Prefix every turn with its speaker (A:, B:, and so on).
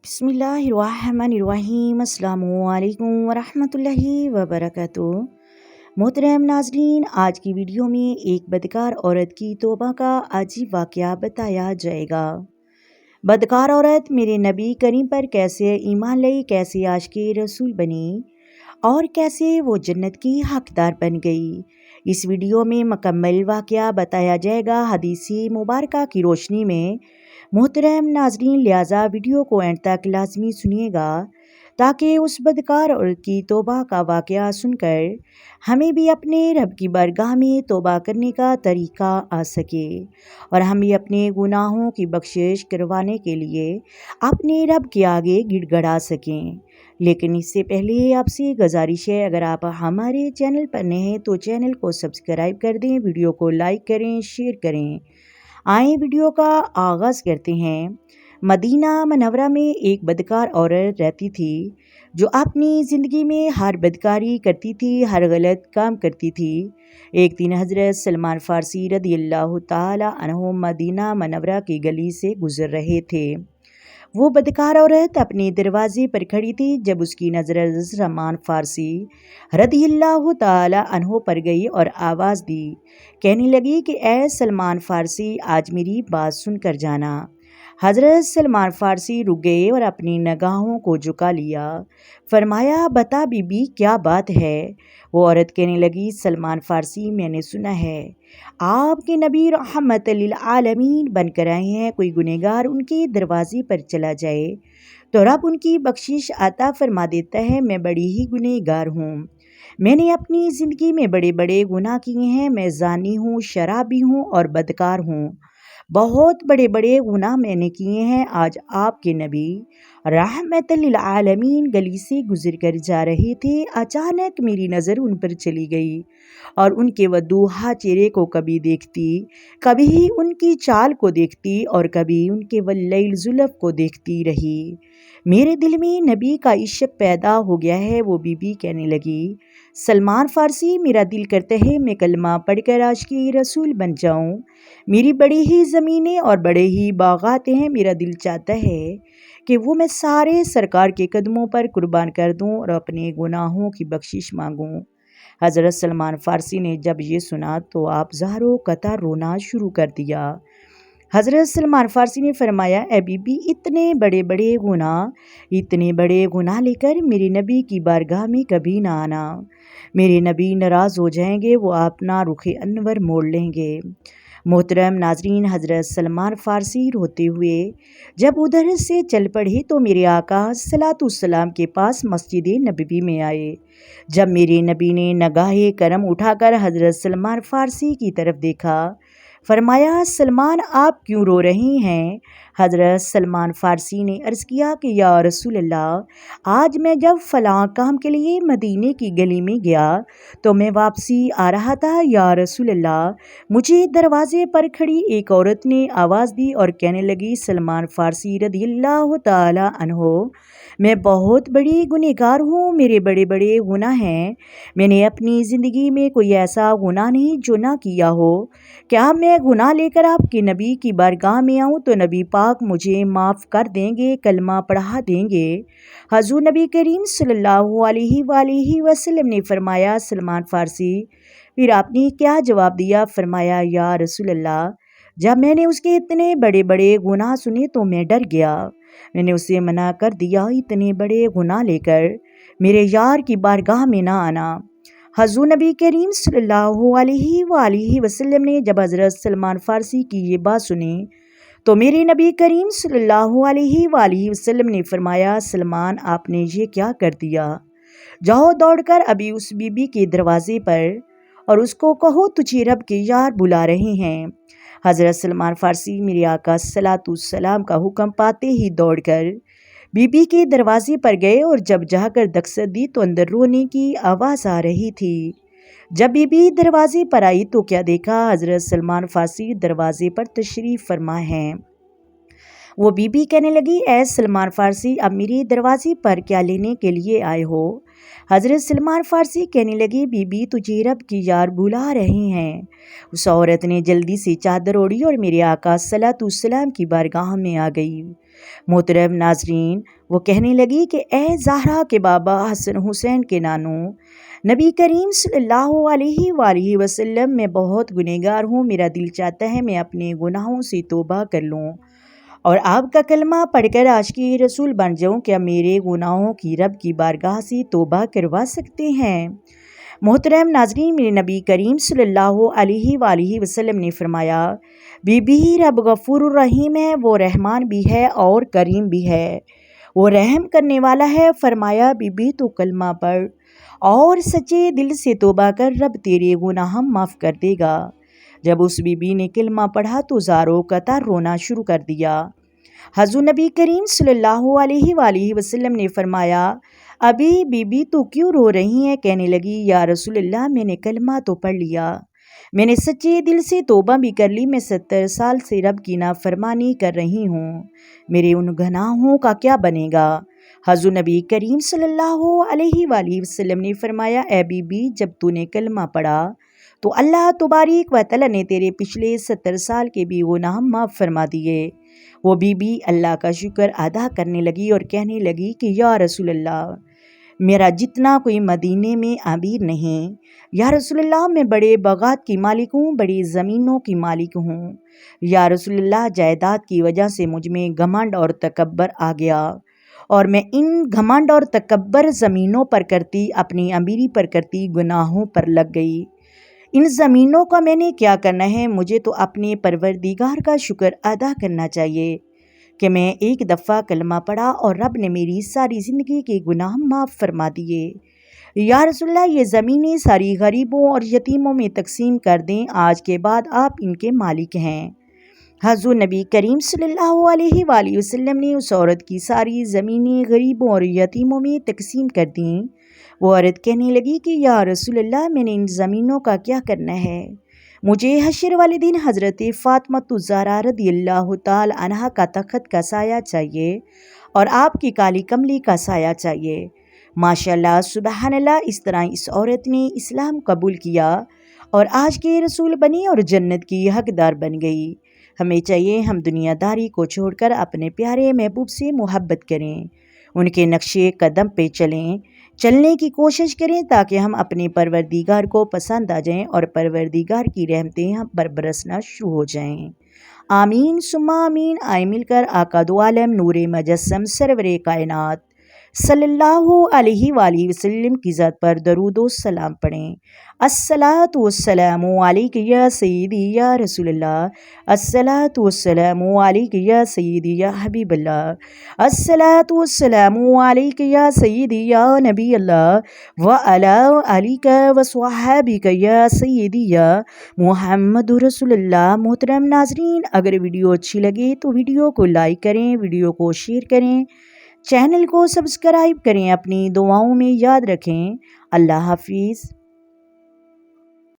A: बिस्मिल्लाहिर्रहमानिर्रहीम। अस्सलामुअलैकुम वरहमतुल्लाहि वबरकातुहू। मोहतरम नाज़रीन, आज की वीडियो में एक बदकार औरत की तौबा का अजीब वाक़या बताया जाएगा। बदकार औरत मेरे नबी करीम पर कैसे ईमान लाई, कैसे आशिक़े रसूल बनी और कैसे वो जन्नत की हकदार बन गई। इस वीडियो में मुकम्मल वाक़या बताया जाएगा हदीस मुबारका की रोशनी में। मोहतरम नाज़रीन, लिहाजा वीडियो को एंड तक लाजमी सुनिएगा ताकि उस बदकार औरत की तौबा का वाक़या सुनकर हमें भी अपने रब की बारगाह में तौबा करने का तरीक़ा आ सके और हम भी अपने गुनाहों की बख्शिश करवाने के लिए अपने रब के आगे गिड़गड़ा सकें। लेकिन इससे पहले आपसे गुजारिश है, अगर आप हमारे चैनल पर नए हैं तो चैनल को सब्सक्राइब कर दें, वीडियो को लाइक करें, शेयर करें। आए वीडियो का आगाज़ करते हैं। मदीना मनव्वरा में एक बदकार औरत रहती थी जो अपनी ज़िंदगी में हर बदकारी करती थी, हर गलत काम करती थी। एक दिन हज़रत सलमान फ़ारसी रज़ियल्लाहु ताला अन्हु मदीना मनव्वरा की गली से गुज़र रहे थे। वो बदकार औरत अपने दरवाजे पर खड़ी थी जब उसकी नज़र सलमान फ़ारसी रज़ियल्लाहु ताला अन्हु पर गई और आवाज़ दी, कहने लगी कि ऐ सलमान फ़ारसी, आज मेरी बात सुनकर जाना। हज़रत सलमान फ़ारसी रुक गए और अपनी निगाहों को झुका लिया। फरमाया, बता बीबी, क्या बात है? वो औरत कहने लगी, सलमान फ़ारसी, मैंने सुना है आपके नबी रहमत लिल आलमीन बनकर आए हैं। कोई गुनहगार उनके दरवाजे पर चला जाए तो रब उनकी बख्शिश अता फरमा देता है। मैं बड़ी ही गुनहगार हूँ। मैंने अपनी ज़िंदगी में बड़े बड़े गुनाह किए हैं। मैं ज़ानी हूँ, शराबी हूँ और बदकार हूँ। बहुत बड़े बड़े गुनाह मैंने किए हैं। आज आपके नबी रहमत लिल आलमीन गली से गुजर कर जा रहे थे। अचानक मेरी नज़र उन पर चली गई और उनके वदूहा चेहरे को कभी देखती, कभी उनकी चाल को देखती और कभी उनके वल्लैल जुल्फ़ को देखती रही। मेरे दिल में नबी का इश्क पैदा हो गया है। वो बीबी कहने लगी, सलमान फ़ारसी, मेरा दिल करता है मैं कलमा पढ़कर आशिक़े रसूल बन जाऊँ। मेरी बड़ी ही ज़मीनें और बड़े ही बाग़ात हैं। मेरा दिल चाहता है कि वो मैं सारे सरकार के कदमों पर कुर्बान कर दूँ और अपने गुनाहों की बख्शिश मांगूँ। हज़रत सलमान फ़ारसी ने जब ये सुना तो आप ज़ारो कतार रोना शुरू कर दिया। हज़रत सलमान फ़ारसी ने फरमाया, ए बीबी, इतने बड़े गुनाह लेकर मेरे नबी की बारगाह में कभी ना आना। मेरे नबी नाराज़ हो जाएंगे, वो अपना रुख़ अनवर मोड़ लेंगे। मोहतरम नाज़रीन, हज़रत सलमान फ़ारसी रोते हुए जब उधर से चल पड़े तो मेरे आका सलातुस्सलाम के पास मस्जिद नबवी में आए। जब मेरे नबी ने नगाहे करम उठाकर हज़रत सलमान फ़ारसी की तरफ देखा, फरमाया, सलमान, आप क्यों रो रही हैं? हज़रत सलमान फ़ारसी ने अर्ज़ किया कि या रसूल अल्लाह, आज मैं जब फ़लाँ काम के लिए मदीने की गली में गया तो मैं वापसी आ रहा था। या रसूल अल्लाह, मुझे दरवाज़े पर खड़ी एक औरत ने आवाज़ दी और कहने लगी, सलमान फ़ारसी रज़ियल्लाहु ताला अन्हु, मैं बहुत बड़ी गुनहगार हूँ। मेरे बड़े बड़े गुनाह हैं। मैंने अपनी ज़िंदगी में कोई ऐसा गुनाह नहीं जो ना किया हो। क्या मैं गुनाह लेकर आपके नबी की बारगाह में आऊँ तो नबी पाक मुझे माफ़ कर देंगे, कलमा पढ़ा देंगे? हज़ूर नबी करीम सल्लल्लाहु अलैहि वसल्लम ने फरमाया, सलमान फ़ारसी, फिर आपने क्या जवाब दिया? फरमाया, या रसूल अल्लाह, जब मैंने उसके इतने बड़े बड़े गुनाह सुने तो मैं डर गया। मैंने उसे मना कर दिया, इतने बड़े गुनाह लेकर मेरे यार की बारगाह में ना आना। हज़ूर नबी करीम सल्लल्लाहु अलैहि वसल्लम ने जब हज़रत सलमान फ़ारसी की ये बात सुनी तो मेरे नबी करीम सल्लल्लाहु अलैहि वसल्लम ने फरमाया, सलमान, आपने ये क्या कर दिया? जाओ दौड़कर अभी उस बीबी के दरवाज़े पर और उसको कहो तुझे रब के यार बुला रहे हैं। हज़रत सलमान फ़ारसी मेरे आका सलातुस्सलाम का हुक्म पाते ही दौड़कर बीबी के दरवाजे पर गए और जब जाकर दस्तक दी तो अंदर रोने की आवाज़ आ रही थी। जब बीबी दरवाजे पर आई तो क्या देखा, हज़रत सलमान फ़ारसी दरवाजे पर तशरीफ़ फरमा हैं। वो बीबी कहने लगी, ऐ सलमान फ़ारसी, अब मेरे दरवाजे पर क्या लेने के लिए आए हो? हज़रत सलमान फ़ारसी कहने लगी, बीबी, तुझे रब की यार बुला रहे हैं। उस औरत ने जल्दी से चादर ओढ़ी और मेरे आका सलातुस्सलाम की बारगाह में आ गई। محترم ناظرین، وہ کہنے لگی کہ اے زہرا کے بابا حسن حسین کے نانو، نبی کریم صلی اللہ علیہ وآلہ وسلم، میں بہت گنہگار ہوں، میرا دل چاہتا ہے میں اپنے گناہوں سے توبہ کر لوں اور آپ کا کلمہ پڑھ کر آج کی رسول بن جاؤں۔ کیا میرے گناہوں کی رب کی بارگاہ سے توبہ کروا سکتے ہیں؟ محترم ناظرین، میرے نبی کریم صلی اللہ علیہ وآلہ وسلم نے فرمایا، بی بی رب غفور الرحیم ہے، وہ رحمان بھی ہے اور کریم بھی ہے، وہ رحم کرنے والا ہے۔ فرمایا، بی بی تو کلمہ پڑھ اور سچے دل سے توبہ کر، رب تیرے گناہ معاف کر دے گا۔ جب اس بی بی نے کلمہ پڑھا تو زاروں قطار رونا شروع کر دیا۔ حضور نبی کریم صلی اللہ علیہ وآلہ وسلم نے فرمایا، ابھی بی بی تو کیوں رو رہی ہیں؟ کہنے لگی، یا رسول اللہ، میں نے کلمہ تو پڑھ لیا، میں نے سچے دل سے توبہ بھی کر لی، میں 70 سال سے رب کی نافرمانی کر رہی ہوں، میرے ان گناہوں کا کیا بنے گا؟ حضور نبی کریم صلی اللہ علیہ وآلہ وسلم نے فرمایا، اے بی بی، جب تو نے کلمہ پڑھا تو اللہ تبارک و تعالی نے تیرے پچھلے 70 سال کے بھی گناہ معاف فرما دیے۔ وہ بی بی اللہ کا شکر ادا کرنے لگی اور کہنے لگی کہ یا رسول اللہ، میرا جتنا کوئی مدینے میں امیر نہیں، یا رسول اللہ، میں بڑے باغات کی مالک ہوں، بڑی زمینوں کی مالک ہوں، یا رسول اللہ، جائیداد کی وجہ سے مجھ میں گھمنڈ اور تکبر آ گیا اور میں ان گھمنڈ اور تکبر زمینوں پر کرتی، اپنی امیری پر کرتی گناہوں پر لگ گئی۔ ان زمینوں کا میں نے کیا کرنا ہے؟ مجھے تو اپنے پروردگار کا شکر ادا کرنا چاہیے کہ میں ایک دفعہ کلمہ پڑھا اور رب نے میری ساری زندگی کے گناہ معاف فرما دیے۔ یا رسول اللہ، یہ زمینیں ساری غریبوں اور یتیموں میں تقسیم کر دیں، آج کے بعد آپ ان کے مالک ہیں۔ حضور نبی کریم صلی اللہ علیہ وآلہ وسلم نے اس عورت کی ساری زمینیں غریبوں اور یتیموں میں تقسیم کر دیں۔ وہ عورت کہنے لگی کہ یا رسول اللہ، میں نے ان زمینوں کا کیا کرنا ہے؟ مجھے حشر والے دن حضرت فاطمہ الزہرا رضی اللہ تعالی عنہا کا تخت کا سایہ چاہیے اور آپ کی کالی کملی کا سایہ چاہیے۔ ماشاءاللہ، سبحان اللہ، اس طرح اس عورت نے اسلام قبول کیا اور آج کے رسول بنی اور جنت کی حقدار بن گئی۔ ہمیں چاہیے ہم دنیا داری کو چھوڑ کر اپنے پیارے محبوب سے محبت کریں، ان کے نقش قدم پہ چلنے کی کوشش کریں تاکہ ہم اپنے پروردگار کو پسند آ جائیں اور پروردگار کی رحمتیں ہم پر برسنا شروع ہو جائیں۔ آمین ثم آمین۔ آئے مل کر آقا دو عالم نور مجسم سرور کائنات صلی اللہ علیہ وآلہ وسلم کی ذات پر درود و سلام پڑھیں۔ الصلاۃ والسلام علیک یا سیدی یا رسول اللہ، الصلاۃ والسلام علیک یا سیدی یا حبیب اللہ، الصلاۃ والسلام علیک یا سیدی یا نبی اللہ وعلی آلک وصحابک یا سیدی یا محمد رسول اللہ۔ محترم ناظرین، اگر ویڈیو اچھی لگے تو ویڈیو کو لائک کریں، ویڈیو کو شیئر کریں، چینل کو سبسکرائب کریں، اپنی دعاؤں میں یاد رکھیں۔ اللہ حافظ۔